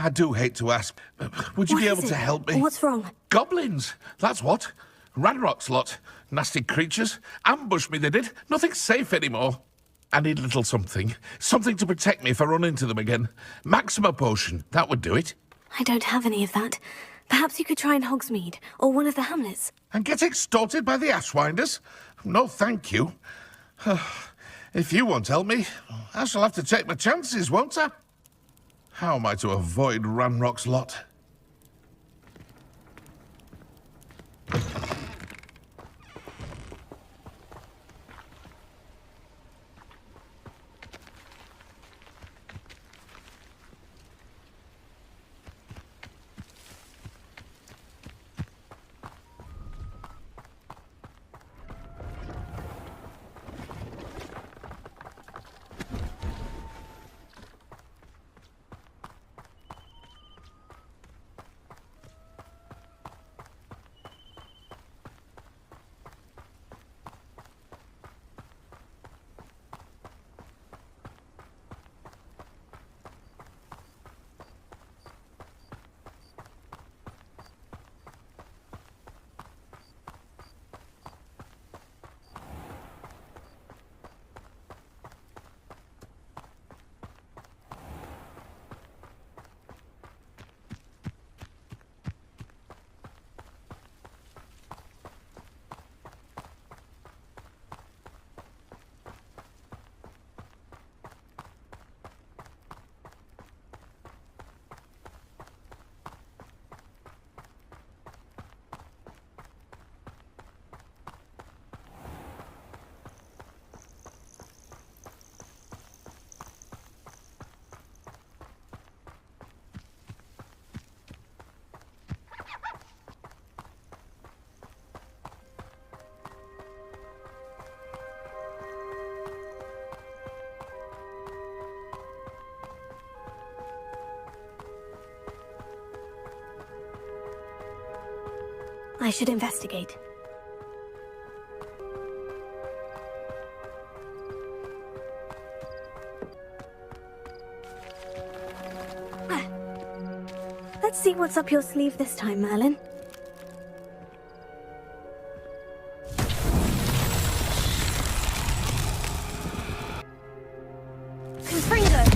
I do hate to ask, but would you be able to help me? What's wrong? Goblins, that's what. Ranrock's lot. Nasty creatures. Ambushed me, they did. Nothing's safe anymore. I need a little something. Something to protect me if I run into them again. Maxima potion, that would do it. I don't have any of that. Perhaps you could try in Hogsmeade, or one of the hamlets. And get extorted by the Ashwinders? No, thank you. If you won't help me, I shall have to take my chances, won't I? How am I to avoid Ranrock's lot? I should investigate. Let's see what's up your sleeve this time, Merlin. Confringo!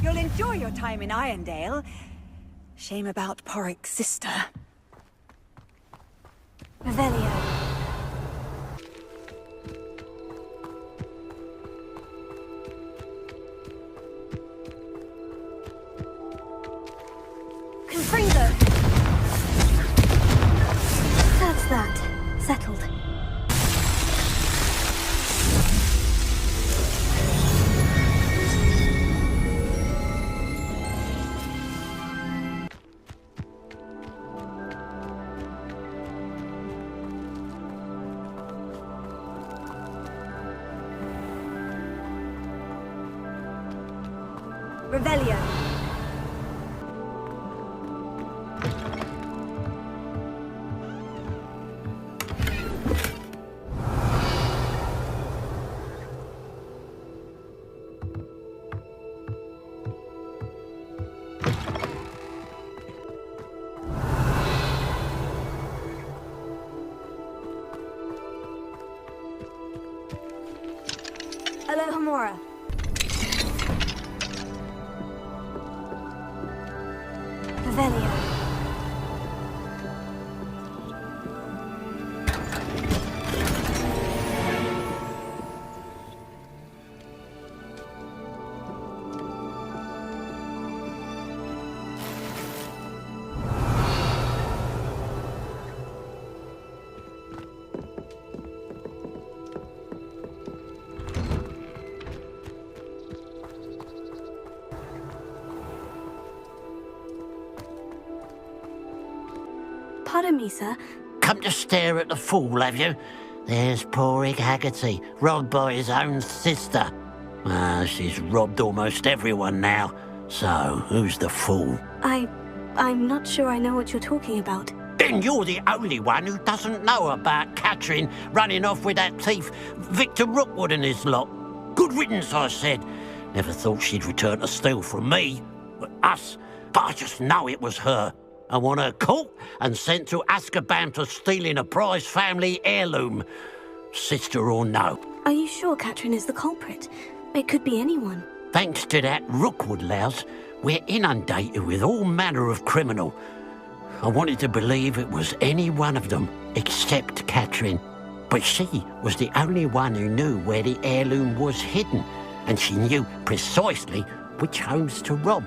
You'll enjoy your time in Irondale. Shame about Porrick's sister. Revelio. Confringo! That's that. Settled. Revelio. Alohomora. Revelio. Pardon me, sir. Come to stare at the fool, have you? There's poor Ig Haggerty, robbed by his own sister. She's robbed almost everyone now. So, who's the fool? I'm not sure I know what you're talking about. Then you're the only one who doesn't know about Catherine running off with that thief, Victor Rookwood and his lot. Good riddance, I said. Never thought she'd return to steal from me, us, but I just know it was her. I want her caught and sent to Azkaban for stealing a prize family heirloom. Sister or no. Are you sure Catherine is the culprit? It could be anyone. Thanks to that Rookwood louse, we're inundated with all manner of criminal. I wanted to believe it was any one of them, except Catherine. But she was the only one who knew where the heirloom was hidden, and she knew precisely which homes to rob.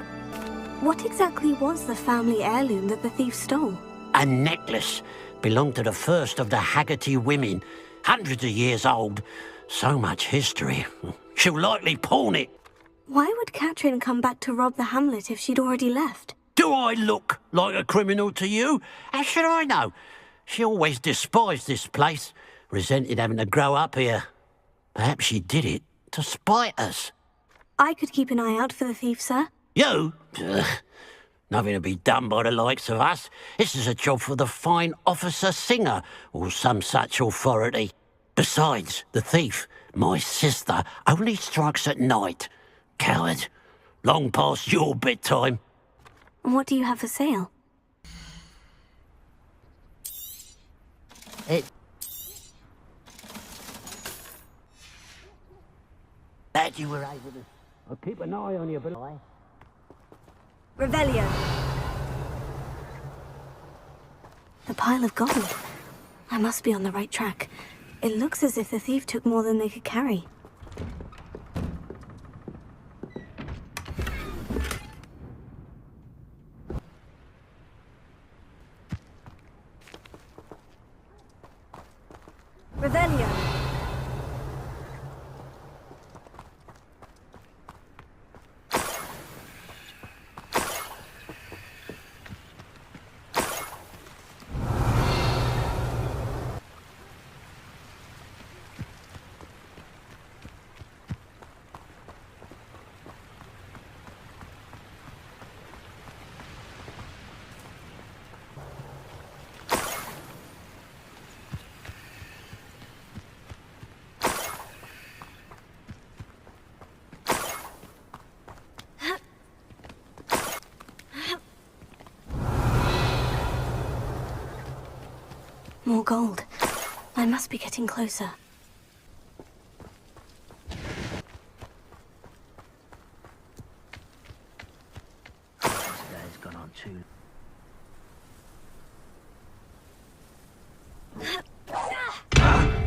What exactly was the family heirloom that the thief stole? A necklace belonged to the first of the Haggerty women, hundreds of years old. So much history. She'll likely pawn it. Why would Catherine come back to rob the hamlet if she'd already left? Do I look like a criminal to you? How should I know? She always despised this place, resented having to grow up here. Perhaps she did it to spite us. I could keep an eye out for the thief, sir. You? Nothing to be done by the likes of us. This is a job for the fine officer Singer, or some such authority. Besides, the thief, my sister, only strikes at night. Coward. Long past your bedtime. What do you have for sale? Glad you were able to... I'll keep an eye on you, but Revelio. The pile of gold. I must be on the right track. It looks as if the thief took more than they could carry. Revelio. More gold. I must be getting closer. this day's gone on too.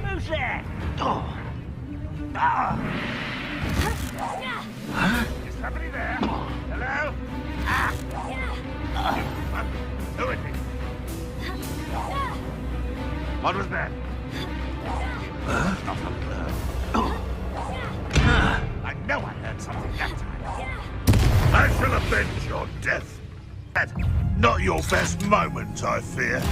Who's there? Oh. Is somebody there? Hello? Who is it? What was that? Not a blur. I know I heard something that time. I shall avenge your death. Not your best moment, I fear.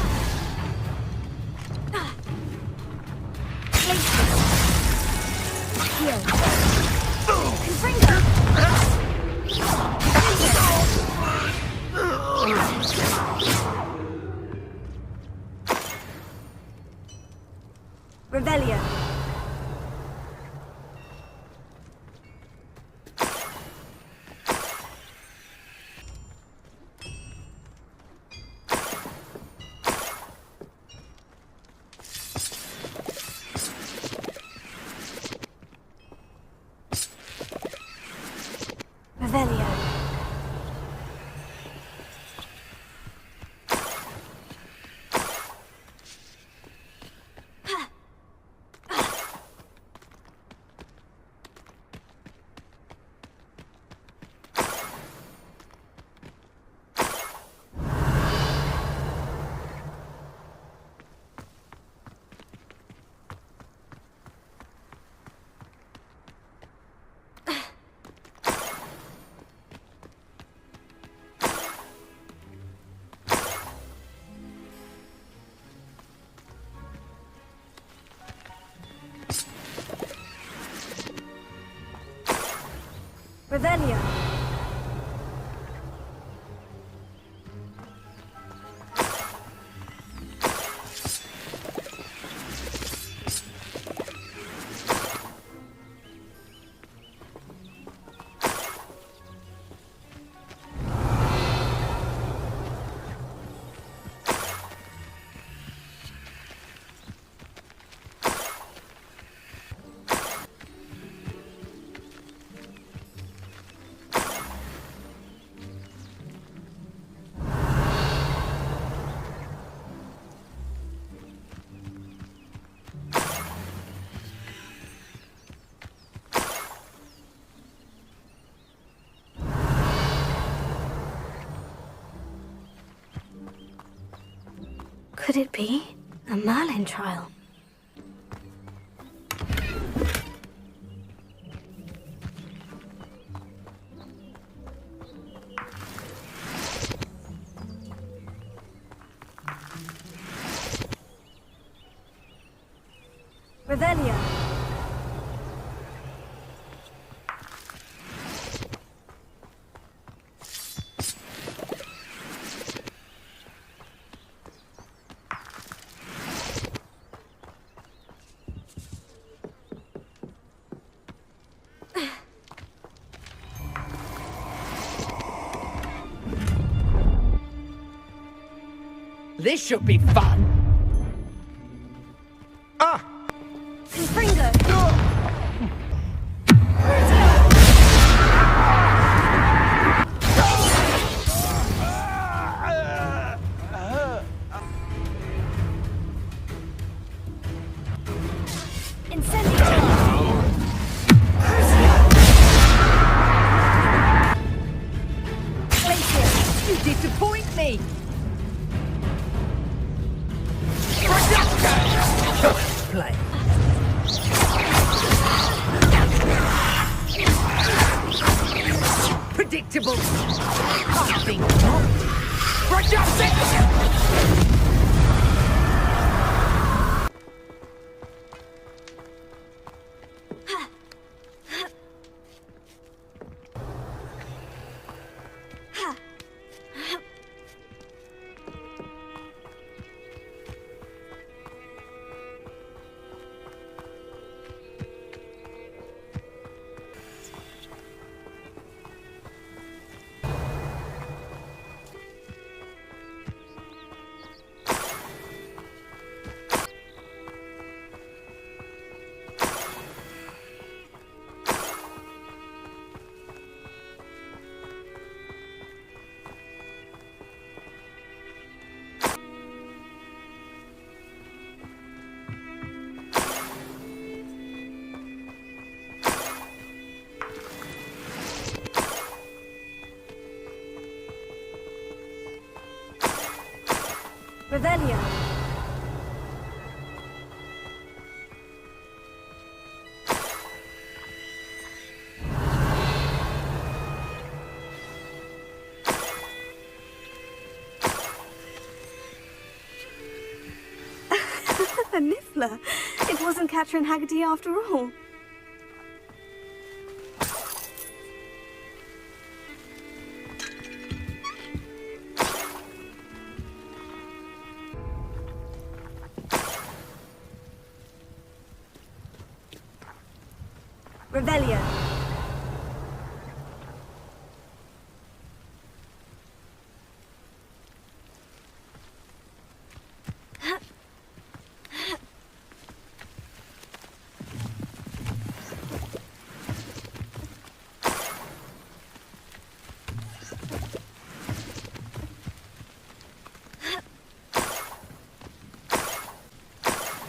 Revelio. Revelio. Revelio. Could it be a Merlin trial? Revelio. This should be fun. Confringo. You disappoint me. Play. Predictable. I think not. Revelio. A niffler. It wasn't Catherine Haggerty after all. Revelio.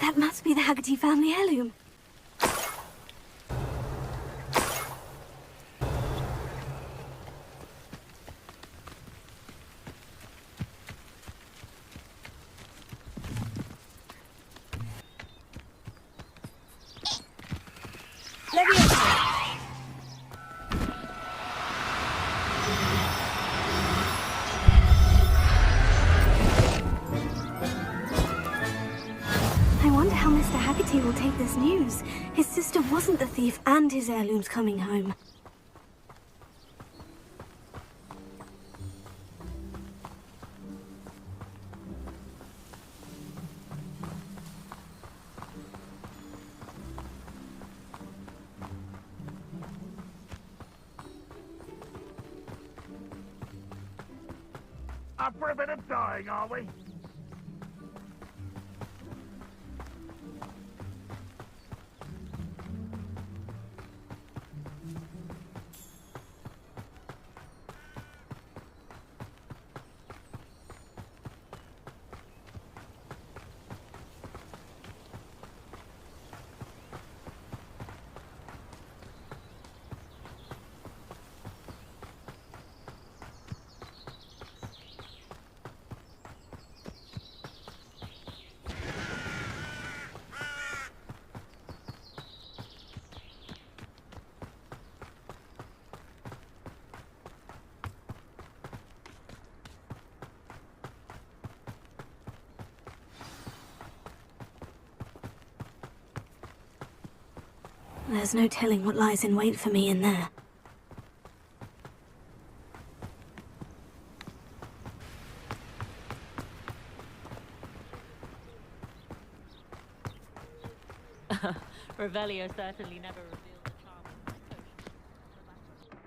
That must be the Haggerty family heirloom. I wonder how Mr. Haggerty will take this news. His sister wasn't the thief and his heirloom's coming home. Up for a bit of dying, are we? There's no telling what lies in wait for me in there. Revelio certainly never revealed the charm of my potion.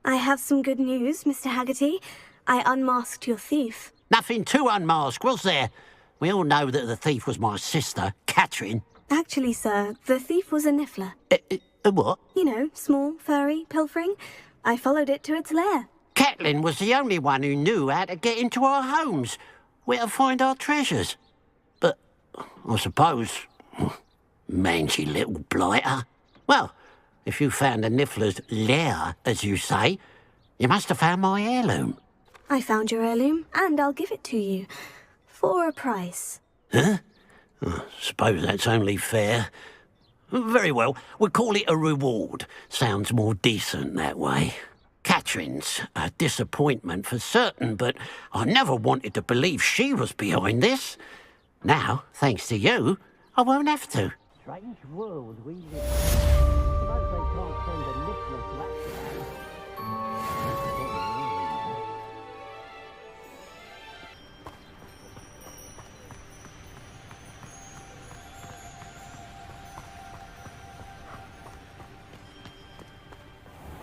I have some good news, Mr. Haggerty. I unmasked your thief. Nothing to unmask, was there? We all know that the thief was my sister, Catherine. Actually, sir, the thief was a niffler. What? You know, small, furry, pilfering. I followed it to its lair. Catelyn was the only one who knew how to get into our homes, where to find our treasures. But I suppose, mangy little blighter. Well, if you found the niffler's lair, as you say, you must have found my heirloom. I found your heirloom, and I'll give it to you. For a price. Huh? I suppose that's only fair. Very well, we'll call it a reward. Sounds more decent that way. Catherine's a disappointment for certain, but I never wanted to believe she was behind this. Now, thanks to you, I won't have to. Strange world we live in. Suppose they can't send a niffler to activate.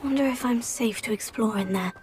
Wonder if I'm safe to explore in there.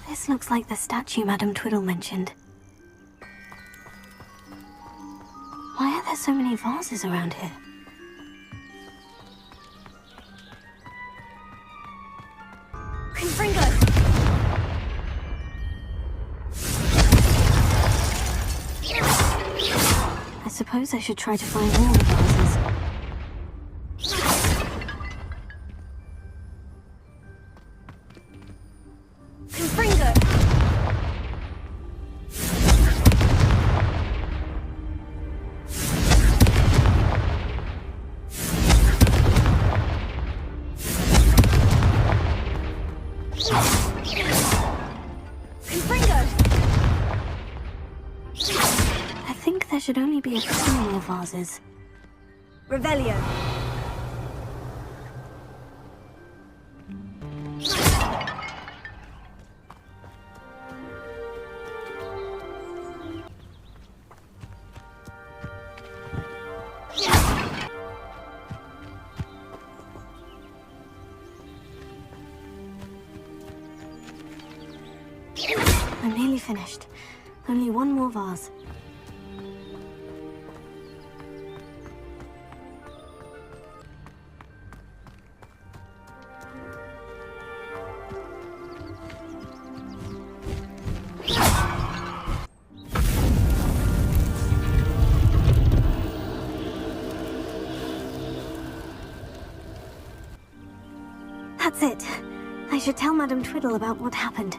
This looks like the statue Madame Twiddle mentioned. Why are there so many vases around here? Confringo! I suppose I should try to find all the vases. Confringo! Confringo! I think there should only be a few more vases. Revelio. I'm nearly finished. Only one more vase. That's it. I should tell Madame Twiddle about what happened.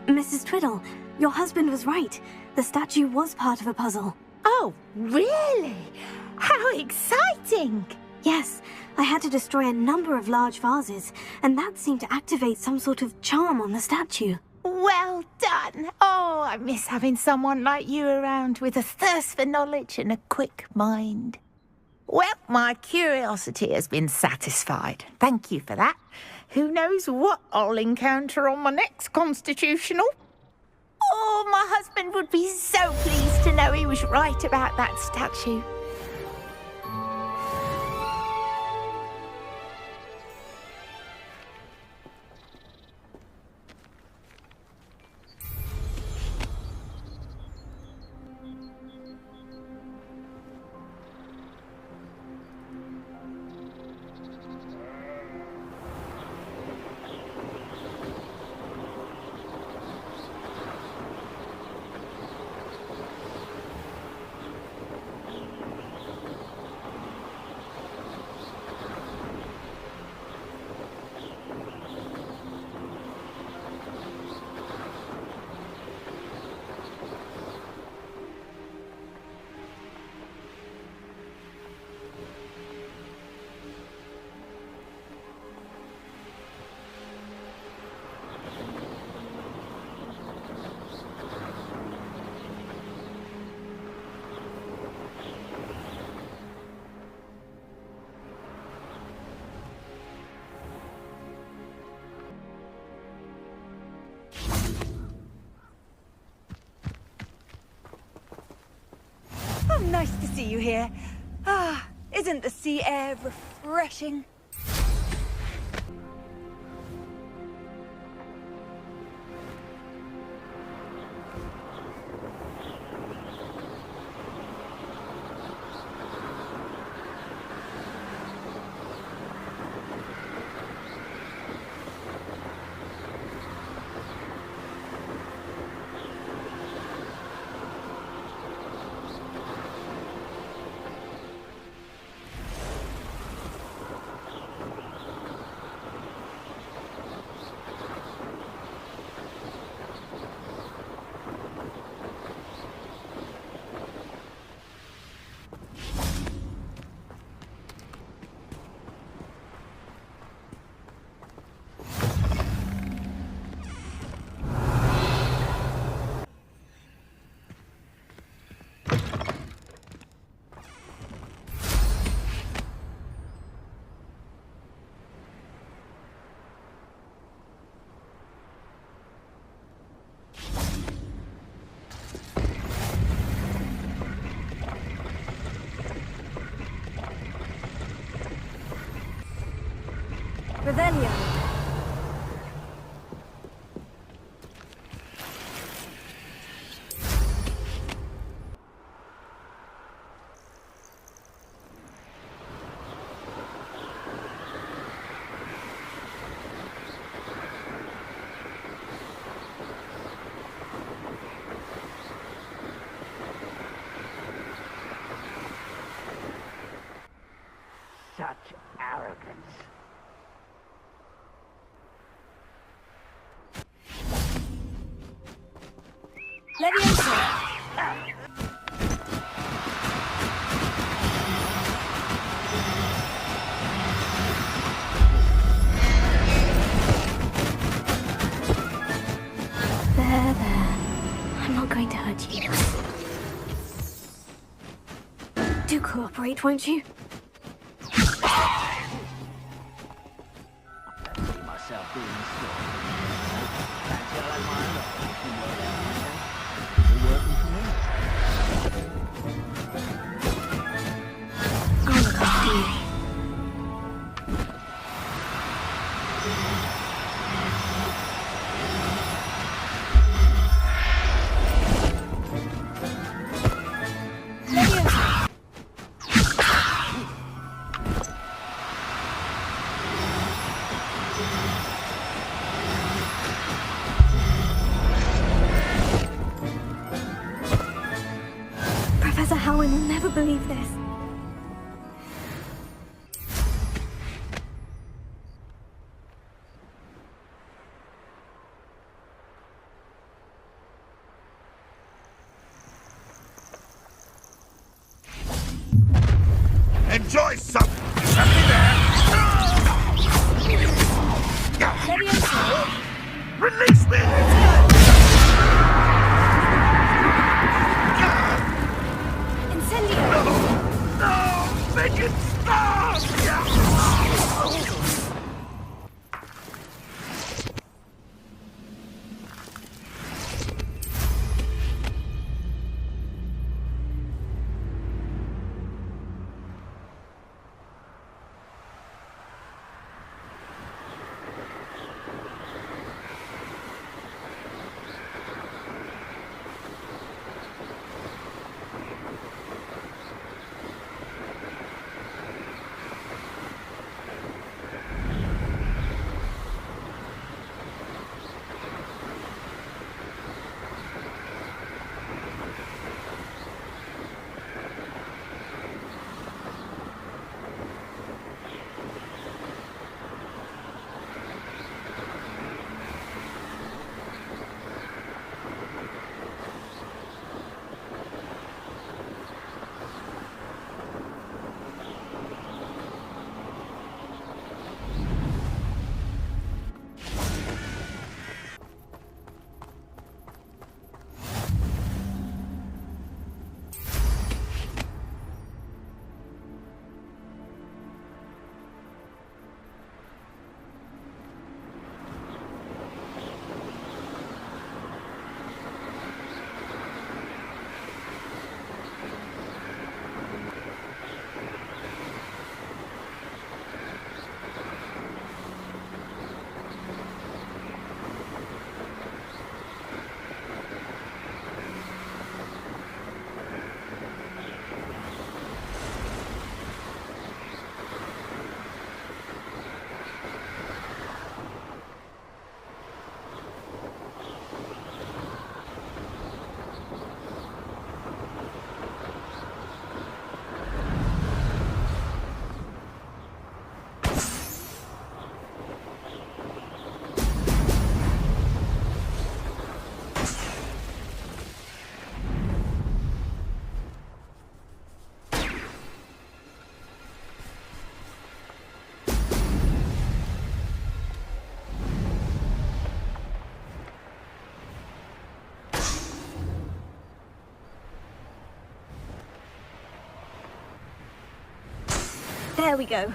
Mrs. Twiddle, your husband was right. The statue was part of a puzzle. Oh, really? How exciting! Yes, I had to destroy a number of large vases, and that seemed to activate some sort of charm on the statue. Well done. Oh, I miss having someone like you around with a thirst for knowledge and a quick mind. Well, my curiosity has been satisfied. Thank you for that. Who knows what I'll encounter on my next constitutional? Oh, my husband would be so pleased to know he was right about that statue. Oh, nice to see you here. Ah, isn't the sea air refreshing? Revelio. Such arrogance. Leviosa! There. I'm not going to hurt you. Do cooperate, won't you? Myself being enjoy some. Let me there. Ready and slow. Release me! Incendio! No! Make it stop! There we go.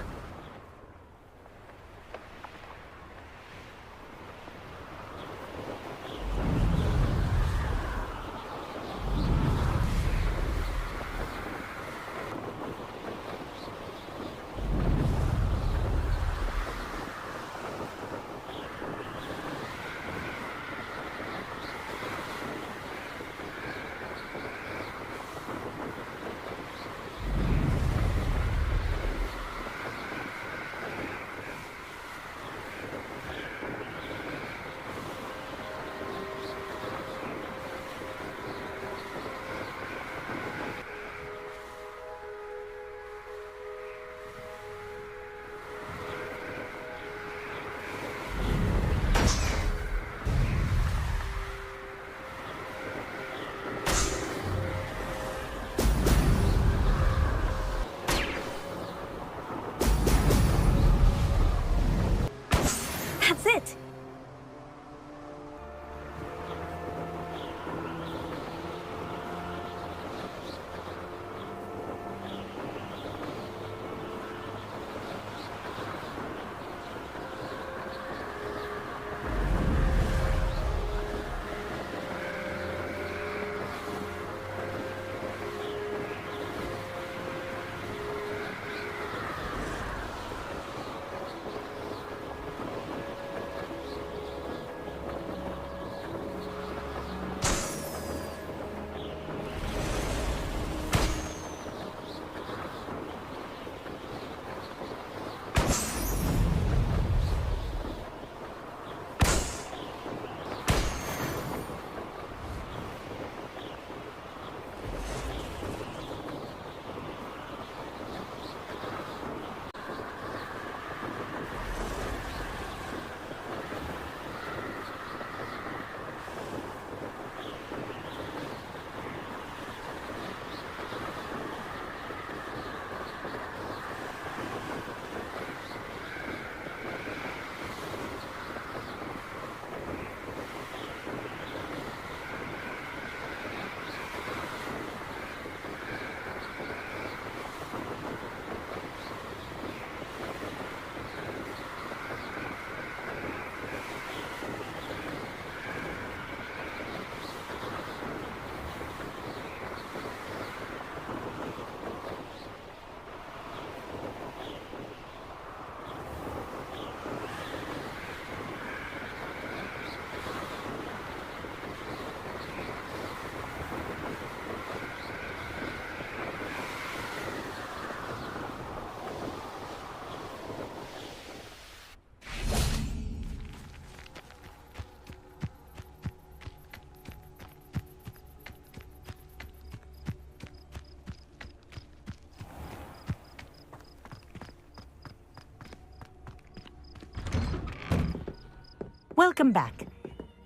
Welcome back.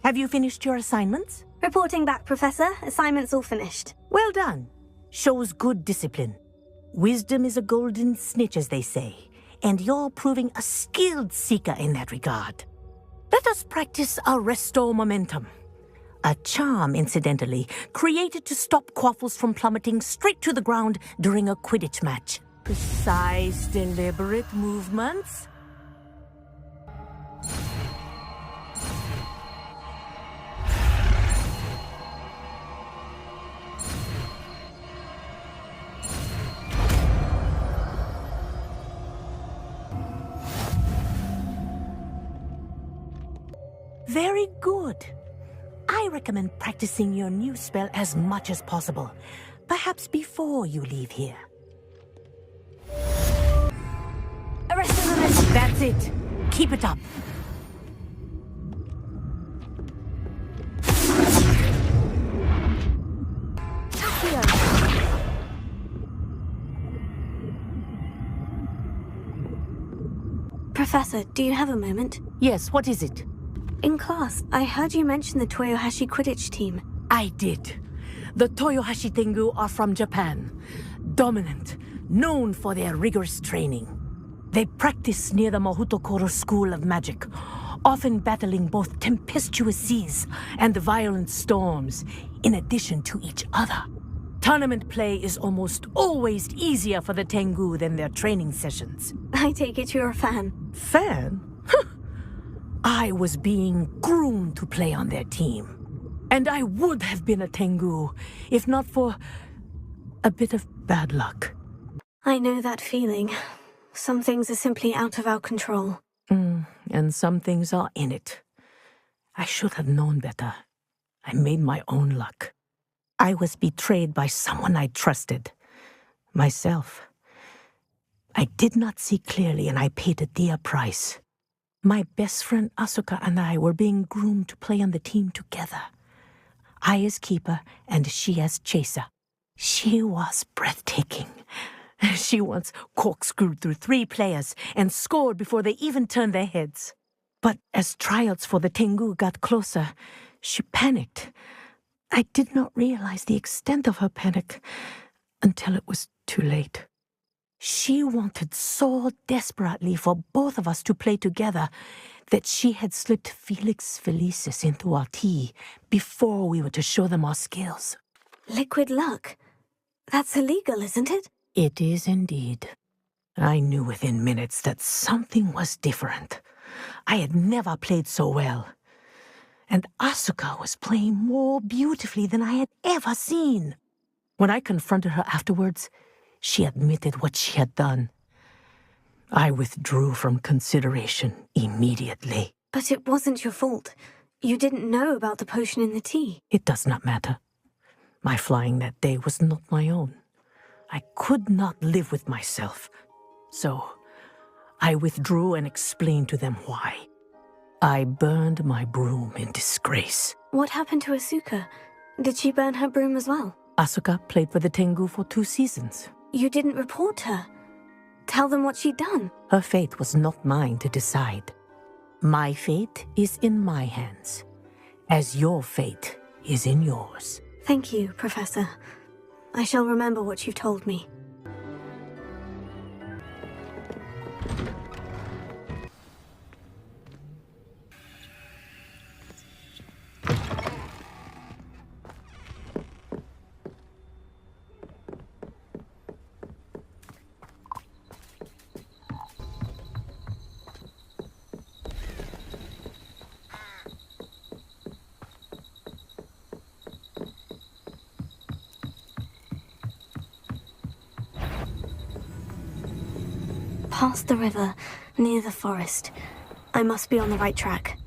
Have you finished your assignments? Reporting back, Professor. Assignment's all finished. Well done. Shows good discipline. Wisdom is a golden snitch, as they say, and you're proving a skilled seeker in that regard. Let us practice our restore momentum. A charm, incidentally, created to stop quaffles from plummeting straight to the ground during a Quidditch match. Precise, deliberate movements. Very good. I recommend practicing your new spell as much as possible. Perhaps before you leave here. Arrest the momentum. That's it. Keep it up. Professor, do you have a moment? Yes, what is it? In class, I heard you mention the Toyohashi Quidditch team. I did. The Toyohashi Tengu are from Japan. Dominant, known for their rigorous training. They practice near the Mahutokoro School of Magic, often battling both tempestuous seas and violent storms, in addition to each other. Tournament play is almost always easier for the Tengu than their training sessions. I take it you're a fan. Fan? I was being groomed to play on their team. And I would have been a Tengu, if not for a bit of bad luck. I know that feeling. Some things are simply out of our control. And some things are in it. I should have known better. I made my own luck. I was betrayed by someone I trusted. Myself. I did not see clearly, and I paid a dear price. My best friend Asuka and I were being groomed to play on the team together. I as keeper, and she as chaser. She was breathtaking. She once corkscrewed through 3 players and scored before they even turned their heads. But as tryouts for the Tengu got closer, she panicked. I did not realize the extent of her panic until it was too late. She wanted so desperately for both of us to play together that she had slipped Felix Felicis into our tea before we were to show them our skills. Liquid luck? That's illegal, isn't it? It is indeed. I knew within minutes that something was different. I had never played so well. And Asuka was playing more beautifully than I had ever seen. When I confronted her afterwards, she admitted what she had done. I withdrew from consideration immediately. But it wasn't your fault. You didn't know about the potion in the tea. It does not matter. My flying that day was not my own. I could not live with myself. So I withdrew and explained to them why. I burned my broom in disgrace. What happened to Asuka? Did she burn her broom as well? Asuka played for the Tengu for 2 seasons. You didn't report her. Tell them what she'd done. Her fate was not mine to decide. My fate is in my hands, as your fate is in yours. Thank you, Professor. I shall remember what you've told me. Past the river, near the forest. I must be on the right track.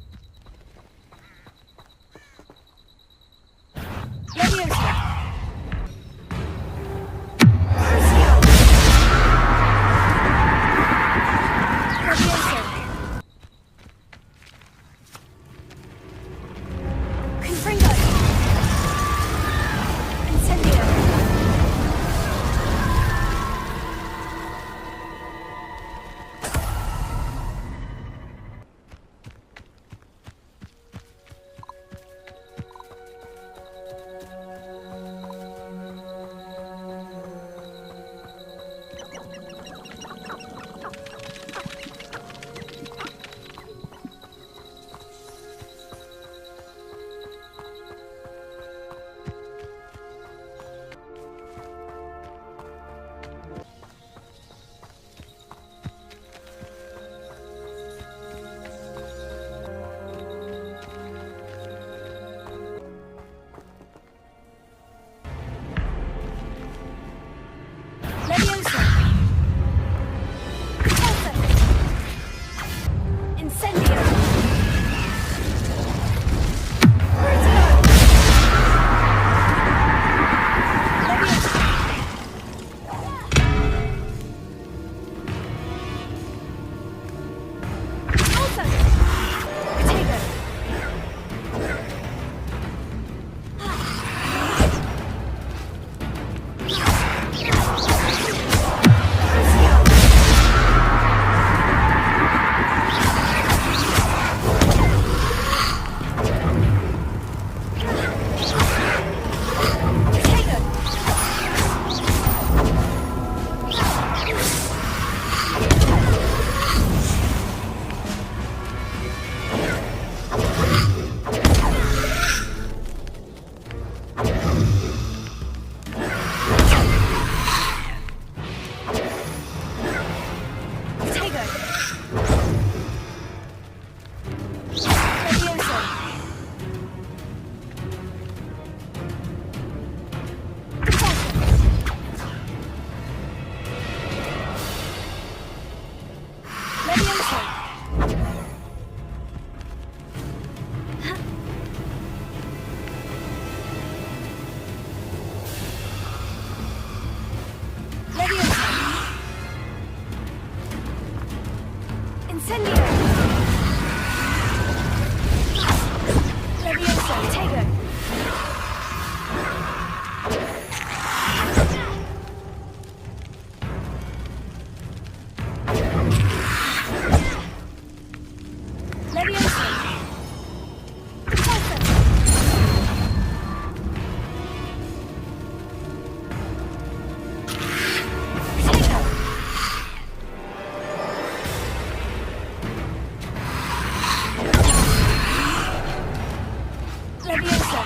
Leviosa!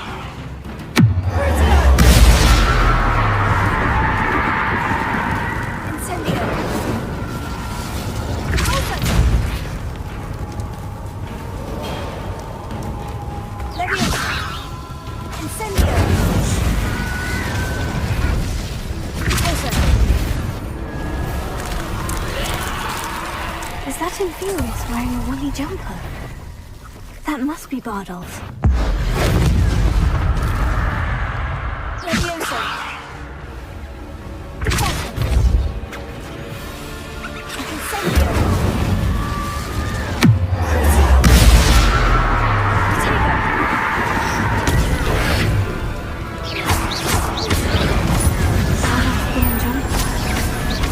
Incendio! Leviosa! Incendio! Is that Infurious wearing a woolly jumper? That must be Bardolph. Leviosa! Incendio!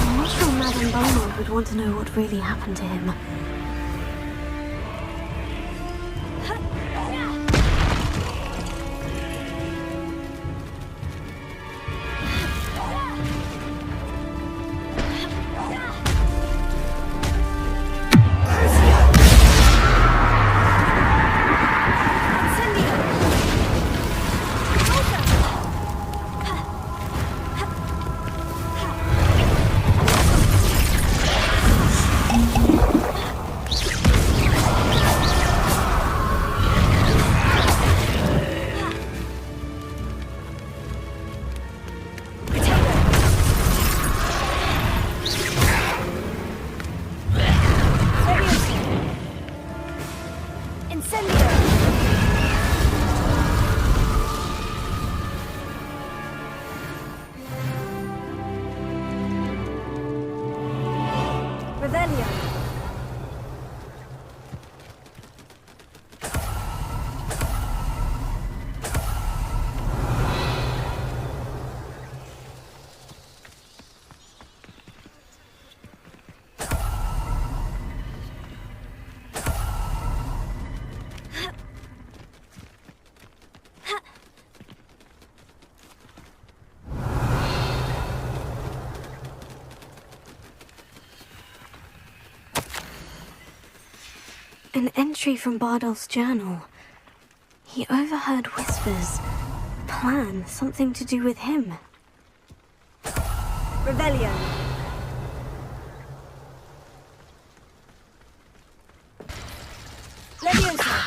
I'm not sure Madame Beaumont would want to know what really happened to him. An entry from Bardolph's journal. He overheard whispers. A plan, something to do with him. Rebellion. Leviosa.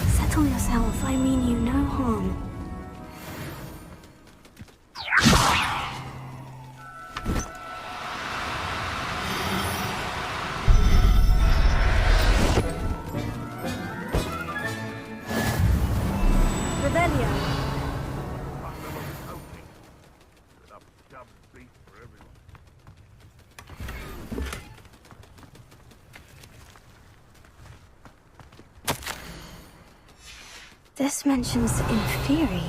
Settle yourself, I mean you no harm. This mentions Inferi,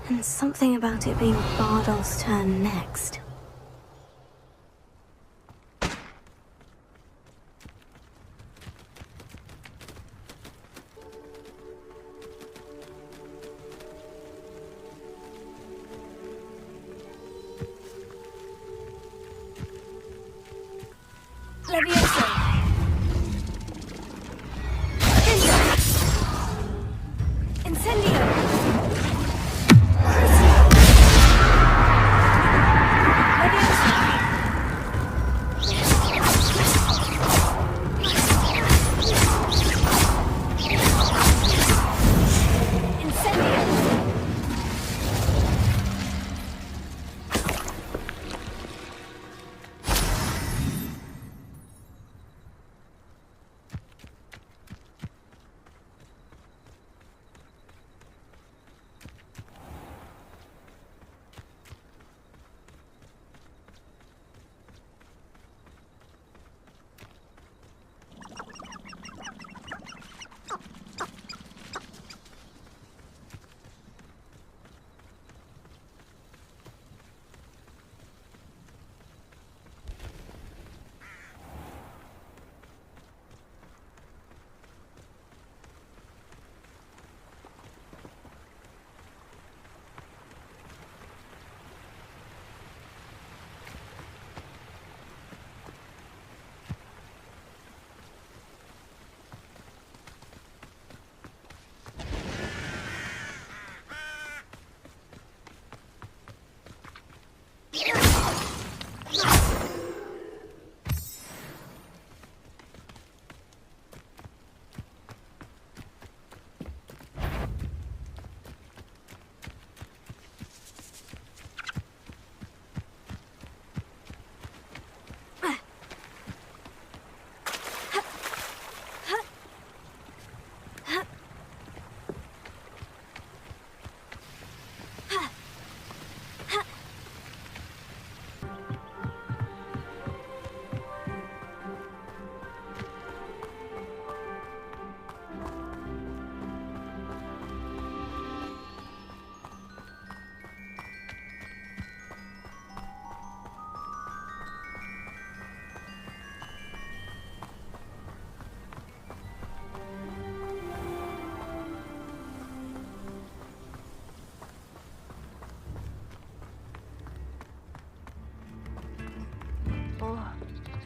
and something about it being Bardolph's turn next. Leviosa! Incendio!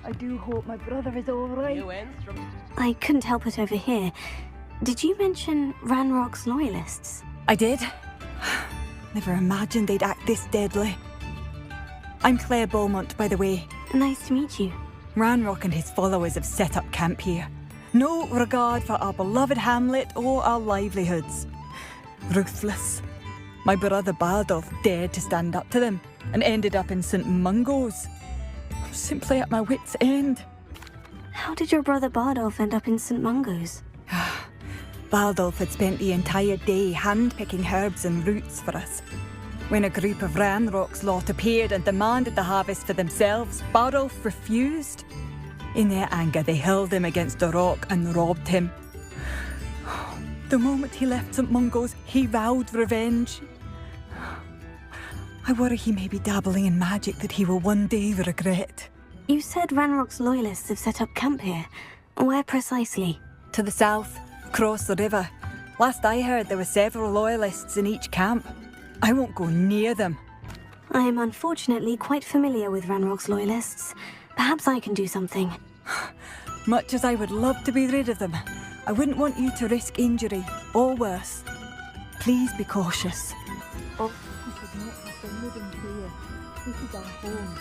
I do hope my brother is all right. I couldn't help but overhear. Did you mention Ranrock's loyalists? I did. Never imagined they'd act this deadly. I'm Claire Beaumont, by the way. Nice to meet you. Ranrock and his followers have set up camp here. No regard for our beloved hamlet or our livelihoods. Ruthless. My brother Bardolph dared to stand up to them and ended up in St. Mungo's. I'm simply at my wit's end. How did your brother Bardolph end up in St. Mungo's? Bardolph had spent the entire day hand-picking herbs and roots for us. When a group of Ranrock's lot appeared and demanded the harvest for themselves, Bardolph refused. In their anger, they hurled him against a rock and robbed him. The moment he left St. Mungo's, he vowed revenge. I worry he may be dabbling in magic that he will one day regret. You said Ranrock's loyalists have set up camp here. Where precisely? To the south, across the river. Last I heard, there were several loyalists in each camp. I won't go near them. I am unfortunately quite familiar with Ranrock's loyalists. Perhaps I can do something. Much as I would love to be rid of them, I wouldn't want you to risk injury, or worse. Please be cautious. Oh, you should not have been living here. This is our home.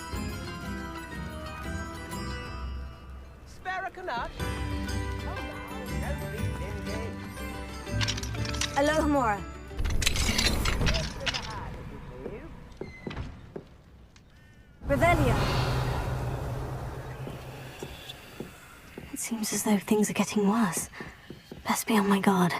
Alohomora. Revelio. It seems as though things are getting worse. Best be on my guard.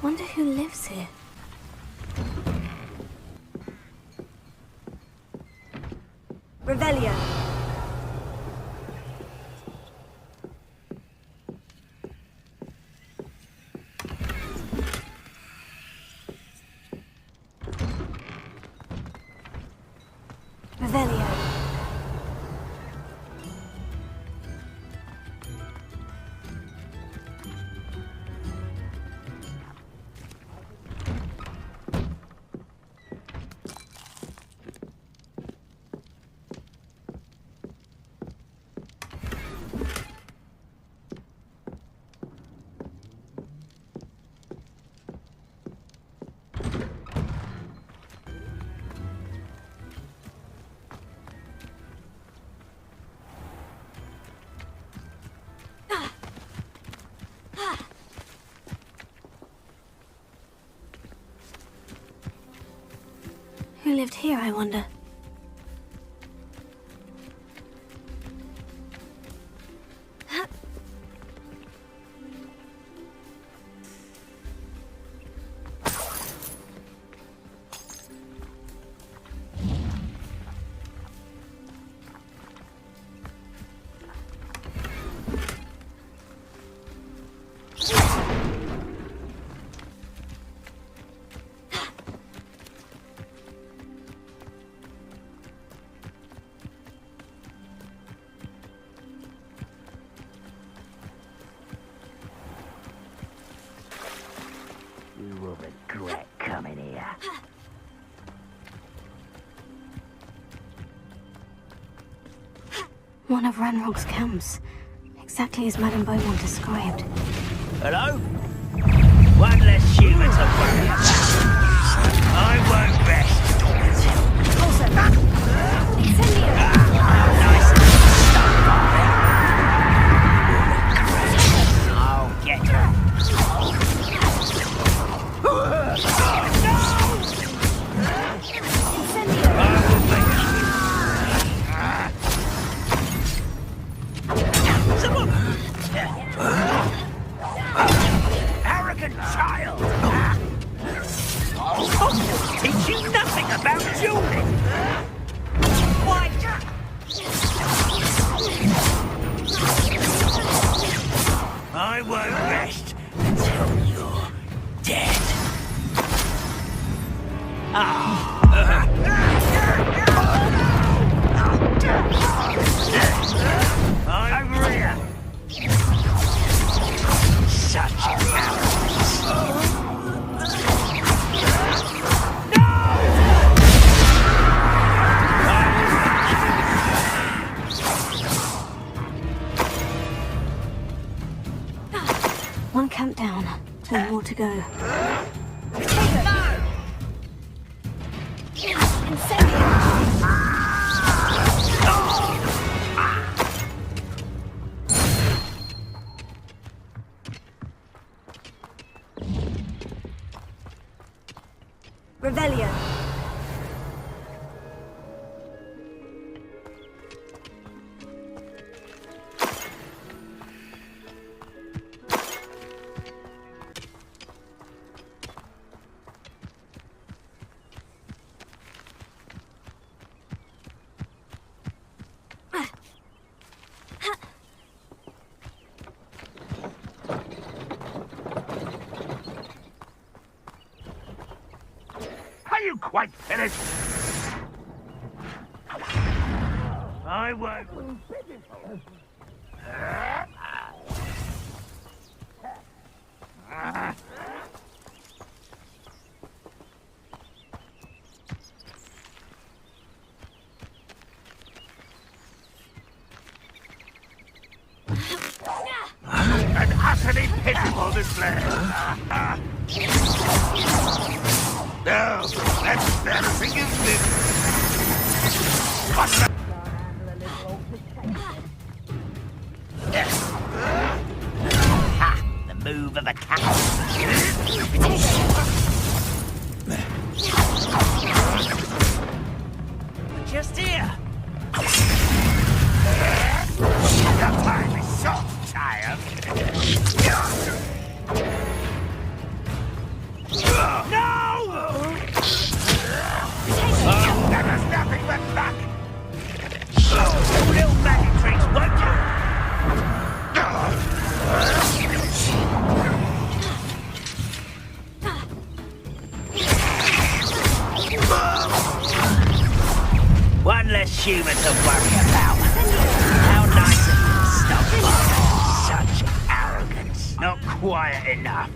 Wonder who lives here. Revelio. Revelio. Who lived here, I wonder? You will regret coming here. One of Ranrock's camps. Exactly as Madame Beaumont described. Hello? One less human to worry about. I won't rest. How nice and stuck by there. I'll get her. Arrogant child! Teach you nothing about dueling! Why? I won't rest until you're dead. I'm real. Such arrogance. One camp down. One more to go. Revelio. Are you quite finished? I won't. An utterly pitiful display. No, that's embarrassing, isn't it? What's that? Ha! The move of a cat. Just here. Your time is short, child. No! That was nothing but luck! Little magic tricks, won't you? One less human to worry about. How nice of you to stop by. Such arrogance. Not quiet enough.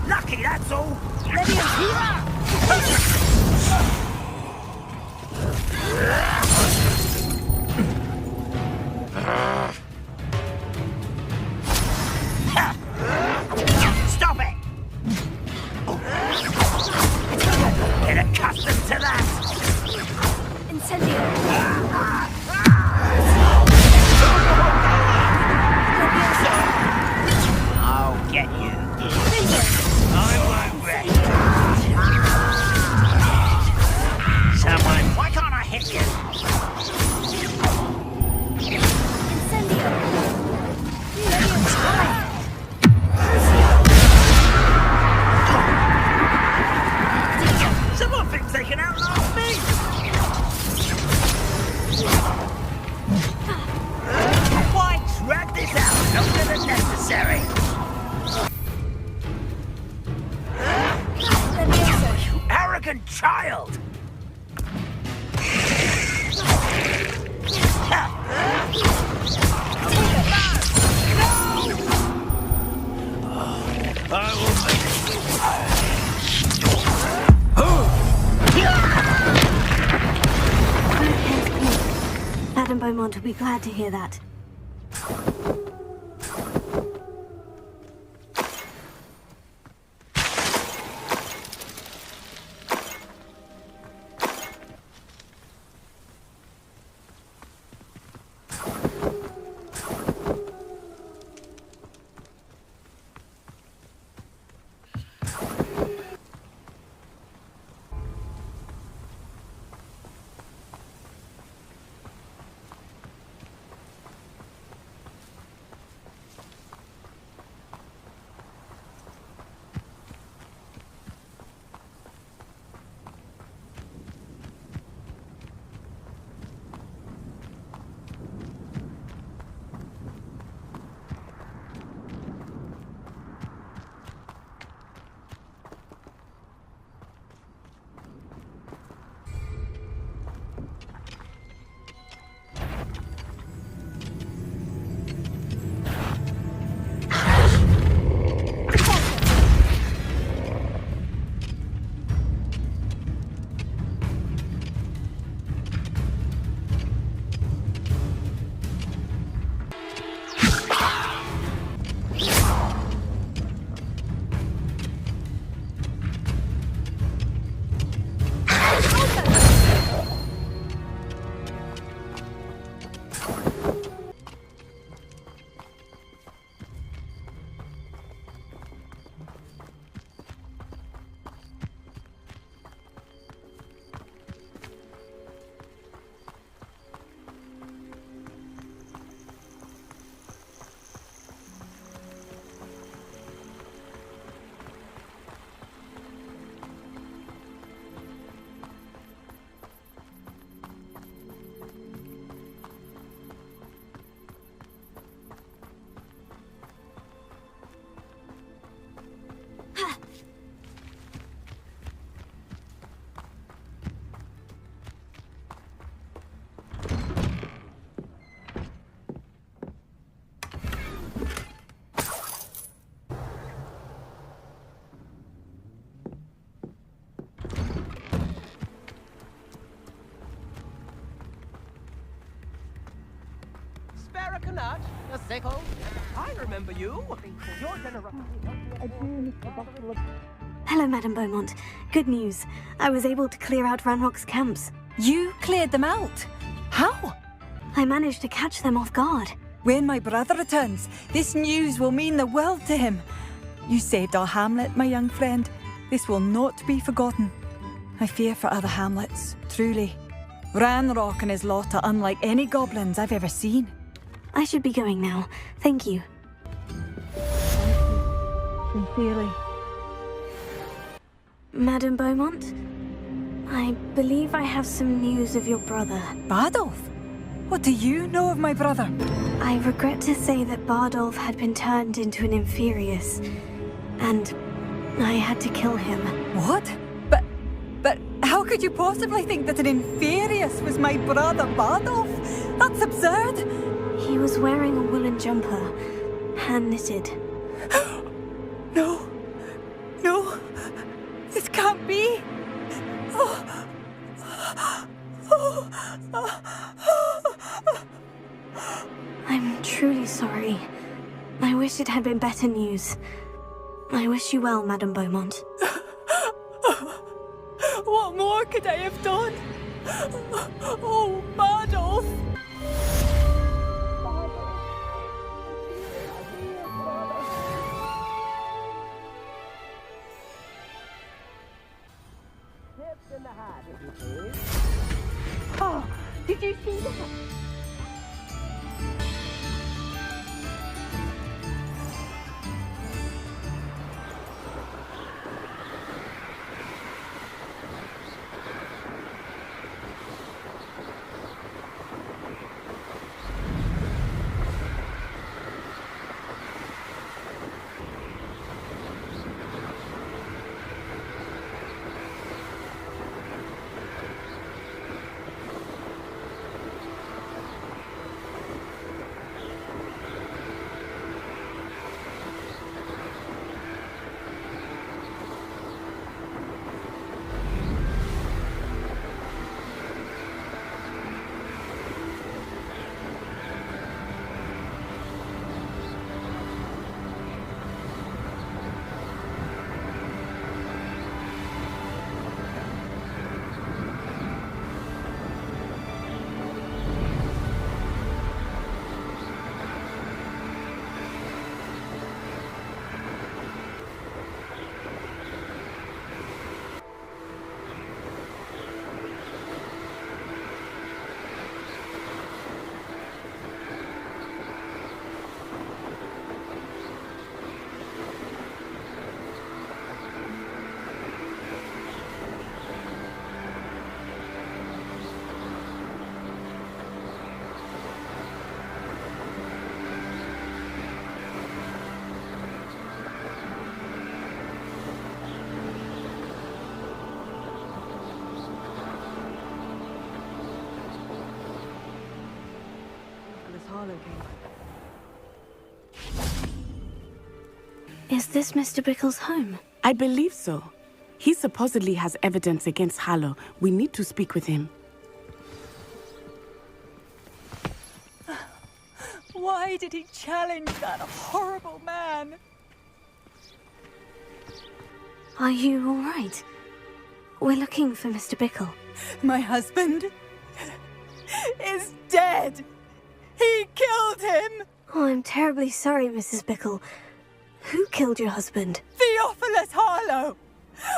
Lucky, that's all. Stop it! Get accustomed to that. Incendio. I'll get you. I won't rest. Someone, why can't I hit you? Someone thinks they can outlast me. Why drag this out longer than necessary? You arrogant child! I will make it. Beaumont will be glad to hear that. Sparacanat, a Seco. I remember you. Your generosity. Hello, Madame Beaumont. Good news. I was able to clear out Ranrock's camps. You cleared them out? How? I managed to catch them off guard. When my brother returns, this news will mean the world to him. You saved our hamlet, my young friend. This will not be forgotten. I fear for other hamlets, truly. Ranrock and his lot are unlike any goblins I've ever seen. I should be going now. Thank you. Sincerely. Madame Beaumont? I believe I have some news of your brother. Bardolph? What do you know of my brother? I regret to say that Bardolph had been turned into an Inferius, and I had to kill him. What? But how could you possibly think that an Inferius was my brother Bardolph? That's absurd! He was wearing a woolen jumper, hand-knitted. No. No. This can't be. I'm truly sorry. I wish it had been better news. I wish you well, Madame Beaumont. What more could I have done? Oh, Bardolph! Oh, did you see that? Harlow came back. Is this Mr. Bickle's home? I believe so. He supposedly has evidence against Harlow. We need to speak with him. Why did he challenge that horrible man? Are you all right? We're looking for Mr. Bickle. My husband is dead. He killed him. Oh, I'm terribly sorry, Mrs. Bickle. Who killed your husband? Theophilus Harlow.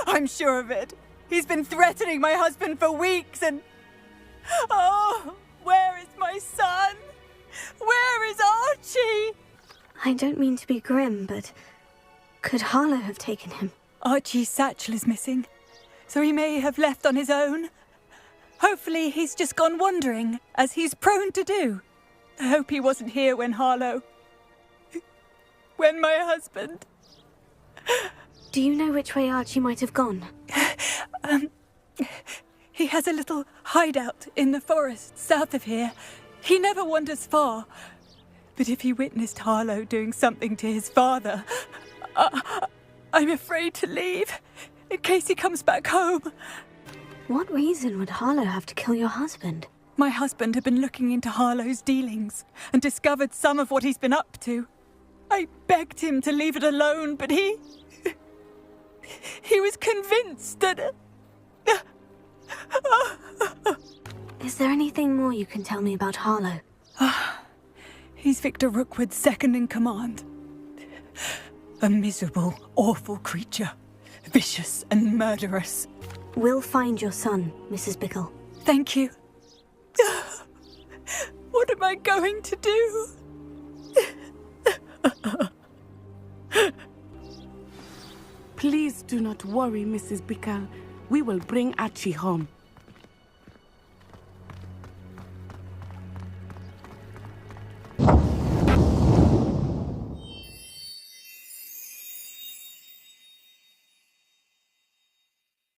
I'm sure of it. He's been threatening my husband for weeks and... Oh, where is my son? Where is Archie? I don't mean to be grim, but could Harlow have taken him? Archie's satchel is missing, so he may have left on his own. Hopefully he's just gone wandering, as he's prone to do. I hope he wasn't here when when my husband... Do you know which way Archie might have gone? He has a little hideout in the forest south of here. He never wanders far. But if he witnessed Harlow doing something to his father, I'm afraid to leave, in case he comes back home. What reason would Harlow have to kill your husband? My husband had been looking into Harlow's dealings and discovered some of what he's been up to. I begged him to leave it alone, but he was convinced that... Is there anything more you can tell me about Harlow? He's Victor Rookwood's second in command. A miserable, awful creature. Vicious and murderous. We'll find your son, Mrs. Bickle. Thank you. What am I going to do? Please do not worry, Mrs. Bickle. We will bring Archie home.